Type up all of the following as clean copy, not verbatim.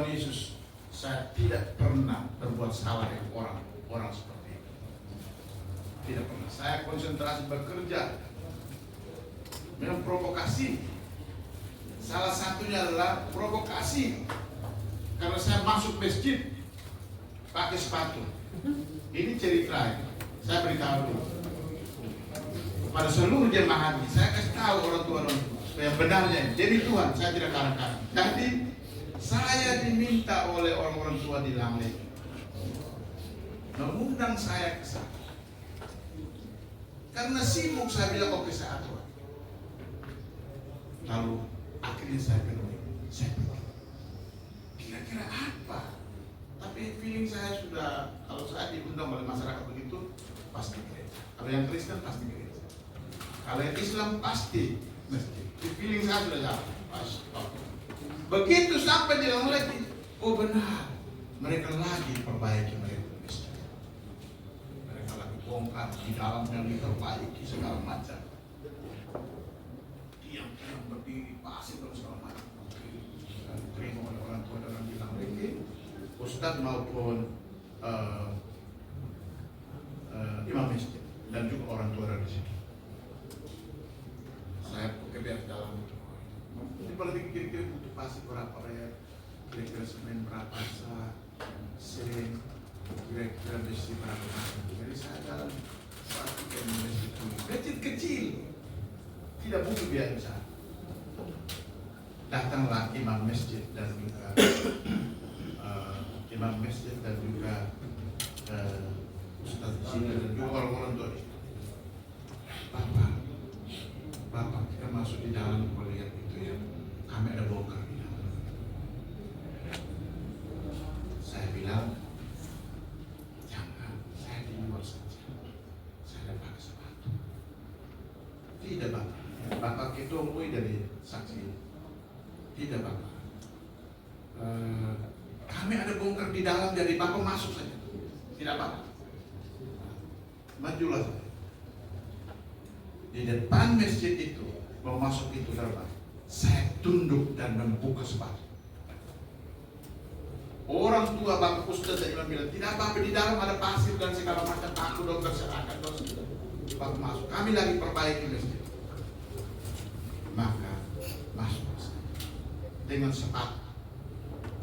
Tuhan Yesus, saya tidak pernah berbuat salah dengan orang seperti itu. Tidak pernah. Saya konsentrasi bekerja, memprovokasi. Salah satunya adalah provokasi karena saya masuk masjid pakai sepatu. Ini cerita, saya beritahu dulu pada seluruh jemaah haji. Saya kasih tahu orang tua yang benarnya. Jadi Tuhan, saya tidak kalah-kalah. Jadi saya diminta oleh orang-orang tua di Langle mengundang saya ke sana. Karena sibuk, saya bilang oke, saya atur. Lalu akhirnya saya penuhi. Saya pergi. Kira-kira apa? Tapi feeling saya sudah, kalau saya diundang oleh masyarakat begitu, pasti gereja. Kalau yang Kristen pasti gereja. Kalau yang Islam pasti masjid. Feeling saya sudah jalan. Begitu sampai di dalam lagi, oh benar, mereka lagi perbaiki mereka masjid. Mereka lagi bongkar di dalam yang diperbaiki segala macam. Tiang-tiang berdiri, pasir dan segala macam. Terima oleh orang tua dalam bilang lagi, Ustadz maupun imam masjid dan juga orang tua dari sini. Saya kebiar dalam. Ini kalau kira-kira butuh pasir berapa ya? Kira-kira semen berapa sering, kira-kira besi berapa. Jadi saya dalam satu kecil-kecil, tidak butuh biaya besar. Datanglah imam masjid dan juga ustaz di sini dan juga orang-orang tua itu. Bapak kita masuk di dalam, melihat itu ya, kami ada bongkar di dalam. Saya bilang, jangan, saya di luar saja. Saya ada pakai sepatu. Tidak Bapak, Bapak itu umui dari saksi. Tidak Bapak. Kami ada bongkar di dalam, jadi Bapak masuk saja. Tidak Bapak. Majulah saja. Di depan masjid itu, mau masuk itu terbang. Saya tunduk dan membuka sepatu. Orang tua Bapak Ustaz saya bilang, tidak apa-apa, di dalam ada pasir dan segala macam, aku dokter serahkan dosa. Bapak masuk, kami lagi perbaiki masjid. Maka masuk dengan sepatu.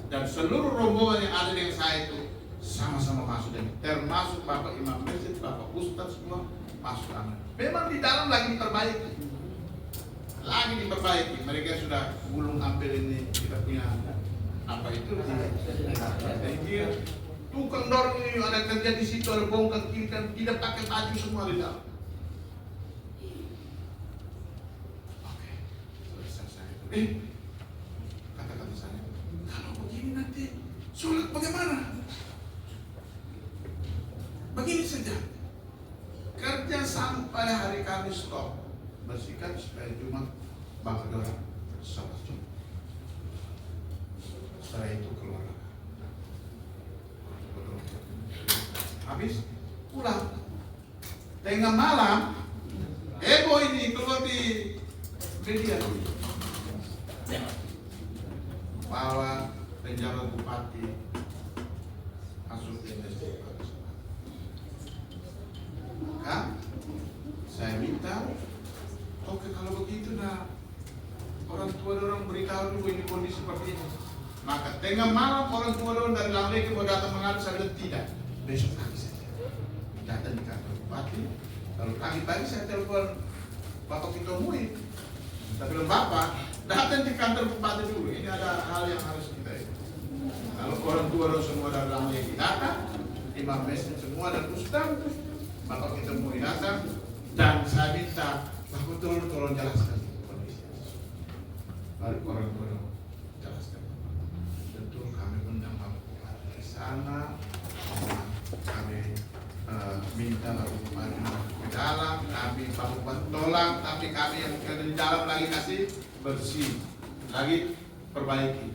Dan seluruh rombongan yang ada dengan saya itu sama-sama masuk, dan termasuk Bapak Imam Masjid, Bapak Ustaz semua masuk kami. Memang di dalam lagi diperbaiki. Mereka sudah gulung ambil ini, kita punya apa itu? Tukang dorong ini ada kerja di situ, ada bongkar kiri kan, tidak pakai baju semua di dalam. Oke, selesai. Kata-kata saya, kalau begini nanti sholat bagaimana? Begini saja. Kerja sampai hari Kamis stop, bersihkan supaya Jumat bakal dorang sholat Jumat. Setelah itu keluar. Habis pulang. Tengah malam, heboh ini keluar di media. Bahwa penjabat bupati masuk ke masjid. Maka saya minta, oke kalau begitu nah orang tua orang beritahu dulu ini kondisi seperti ini. Maka tengah malam orang tua orang dari Langle mau datang mengadu, saya bilang tidak, besok pagi saja. Datang di kantor bupati, lalu pagi-pagi saya telepon Bapak kita mui. Saya bilang Bapak datang di kantor bupati dulu, ini ada hal yang harus kita ini. Kalau orang tua orang semua dari Langle datang, imam masjid semua dan ustaz, Bapak kita mau datang, dan saya minta Bapak tolong jelaskan kondisi. Lalu orang tua jelaskan. Tentu kami undang Bapak Bupati ke sana, kami minta Bapak Bupati ke dalam, kami Bapak Bupati tolak, tapi kami yang di dalam lagi kasih bersih, lagi perbaiki.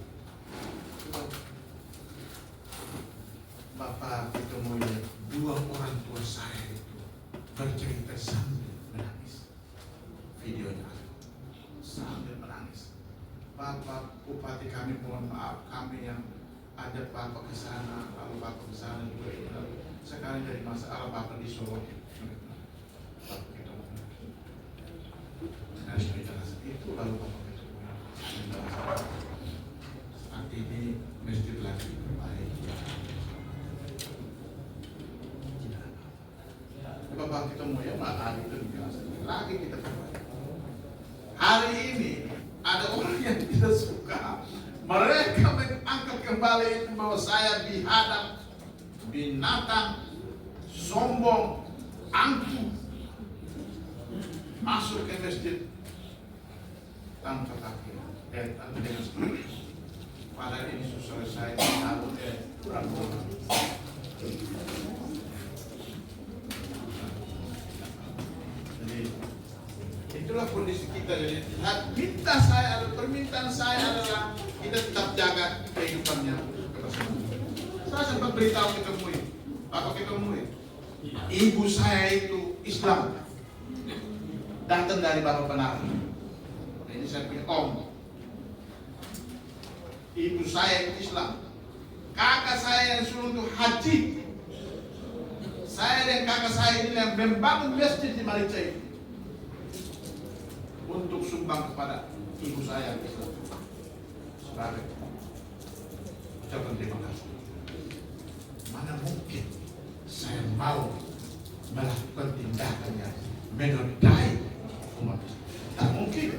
Bapak kita mau lihat dua orang tua saya bercerita sambil menangis. Videonya sambil menangis. Bapak Bupati kami mohon maaf, kami yang ada Bapak ke sana, lalu Bapak ke sana juga. Sekarang dari masalah Bapak di Solo. Bapak ketemu. Nah, itu lalu Bapak ketemu. Saat ini masjid lagi berbaik. Bapak ketemu ya, hari itu biasa. Lagi kita berbaik. Hari ini ada orang yang tidak suka. Mereka mengangkat kembali itu bahwa saya dihadap binatang, sombong, angkuh, masuk ke masjid tanpa kaki, tanpa dengan sepuluh. Padahal ini susah saya tahu kurang. Jadi itulah kondisi kita. Jadi permintaan saya adalah kita tetap jaga kehidupannya. Saya sempat beritahu ketemui, Bapak ketemui, ibu saya itu Islam, datang dari Bapak Penari. Ini saya punya om. Ibu saya itu Islam. Kakak saya yang suruh itu haji. Saya dan kakak saya ini yang membangun masjid di Malaysia itu untuk sumbang kepada ibu saya Islam. Saudara, ucapkan terima kasih. Mana mungkin saya mau melakukan tindakan yang menodai umat Islam? Tak mungkin.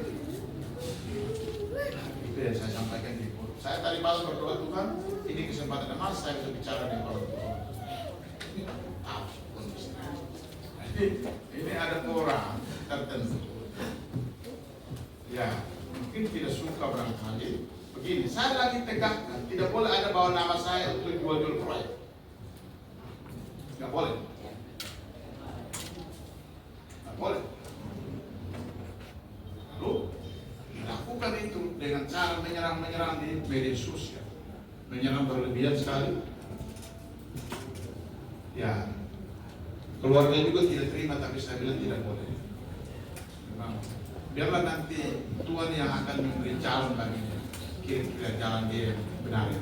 Itu yang saya sampaikan di forum. Saya tadi malam berdoa, Tuhan, ini kesempatan emas saya bisa bicara dengan orang tua. Ini ada orang tertentu. Ya, mungkin tidak suka barangkali. Begini, saya lagi tegakkan, tidak boleh ada bawa nama saya untuk jual-jual proyek. Tidak boleh. Tidak boleh. Lalu, lakukan itu dengan cara menyerang di media sosial. Menyerang berlebihan sekali. Ya, keluarga juga tidak terima, tapi saya bilang tidak boleh. Memang, biarlah nanti Tuhan yang akan memberi calon baginya. Kira-kira jalan dia benar.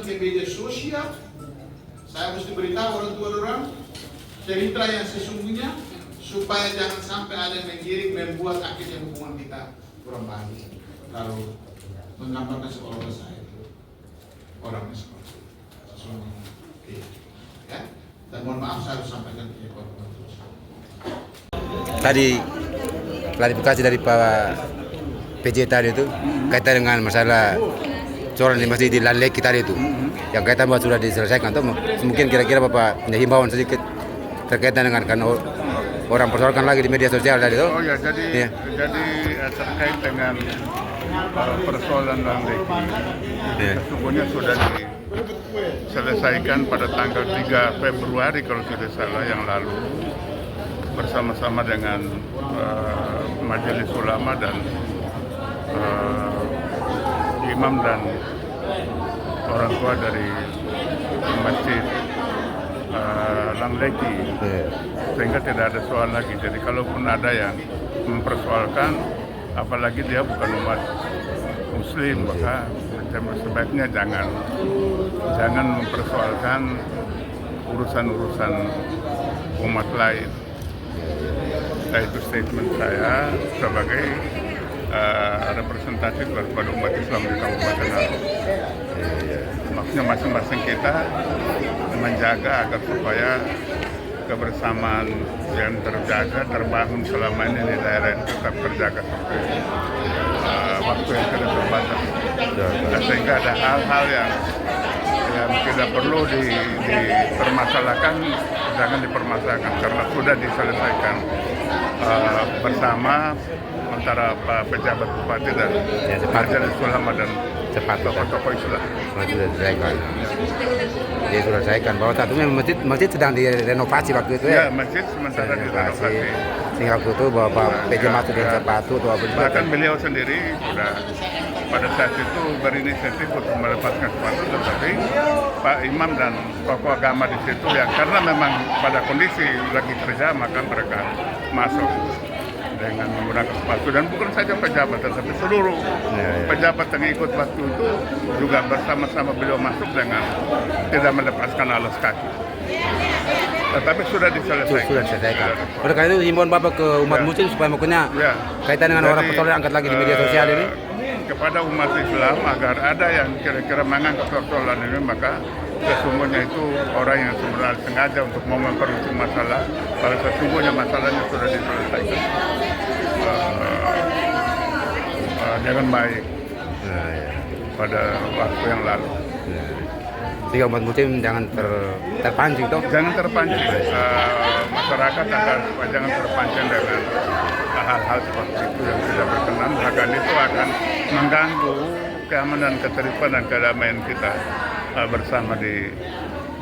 Di media sosial, saya mesti beritahu orang tua orang cerita yang sesungguhnya supaya jangan sampai ada yang menggiring membuat akhirnya hubungan kita kurang baik. Lalu menggambarkan seolah-olah saya itu orang seperti itu. Ya. Dan mohon maaf saya harus sampaikan ke korban. Tadi klarifikasi dari Pak PJ tadi itu kaitan dengan masalah coran di masjid di Lanleki tadi itu, yang kaitan bahwa sudah diselesaikan. Atau mungkin kira-kira Bapak punya himbauan sedikit terkaitan dengan kan orang persoalkan lagi di media sosial tadi itu. Oh ya, jadi terkait dengan persoalan Lanleki, sesungguhnya sudah diselesaikan pada tanggal 3 Februari kalau tidak salah yang lalu, bersama-sama dengan Majelis Ulama dan imam dan orang tua dari Masjid Lanleki, sehingga tidak ada soal lagi. Jadi kalaupun ada yang mempersoalkan, apalagi dia bukan umat Muslim, maka sebaiknya jangan mempersoalkan urusan-urusan umat lain. Nah, itu statement saya sebagai representatif daripada umat Islam di Kabupaten Arus. Maksudnya masing-masing kita menjaga agar supaya kebersamaan yang terjaga, terbangun selama ini di daerah itu tetap terjaga sampai waktu yang tidak terbatas. Dan sehingga ada hal-hal yang tidak perlu dipermasalahkan, jangan dipermasalahkan karena sudah diselesaikan bersama antara Pejabat Bupati dan Majelis Ulama dan tokoh-tokoh Islam. Sudah diselesaikan. Dia sudah selesaikan bahwa satunya masjid sedang direnovasi waktu itu ya. Ya, masjid sementara direnovasi. Sehingga waktu itu bahwa Pak PJ masuk dengan sepatu atau apa juga. Bahkan beliau sendiri sudah pada saat itu berinisiatif untuk melepaskan sepatu, tetapi Pak Imam dan tokoh agama di situ yang karena memang pada kondisi lagi kerja maka mereka masuk. dengan menggunakan sepatu, dan bukan saja pejabat tetapi seluruh pejabat yang ikut waktu itu juga bersama-sama beliau masuk dengan tidak melepaskan alas kaki. Tetapi sudah diselesaikan. Sudah diselesaikan. Oleh karena itu himbauan Bapak ke umat muslim supaya makanya kaitan dengan orang persoalan angkat lagi di media sosial ini. Kepada umat Islam agar ada yang kira-kira mengangkat persoalan ini, maka sesungguhnya itu orang yang sebenarnya sengaja untuk mau memperuncing masalah, kalau sesungguhnya masalahnya sudah diselesaikan dengan baik pada waktu yang lalu. Sehingga umat muslim jangan terpancing toh. Jangan terpancing, masyarakat agar jangan terpancing dengan hal-hal seperti itu yang tidak berkenan, bahkan itu akan mengganggu keamanan, ketertiban dan kedamaian kita bersama di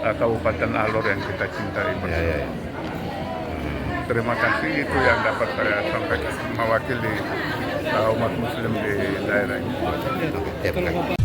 Kabupaten Alor yang kita cintai bersama. Terima kasih, itu yang dapat saya sampaikan mewakili umat muslim di daerah ini.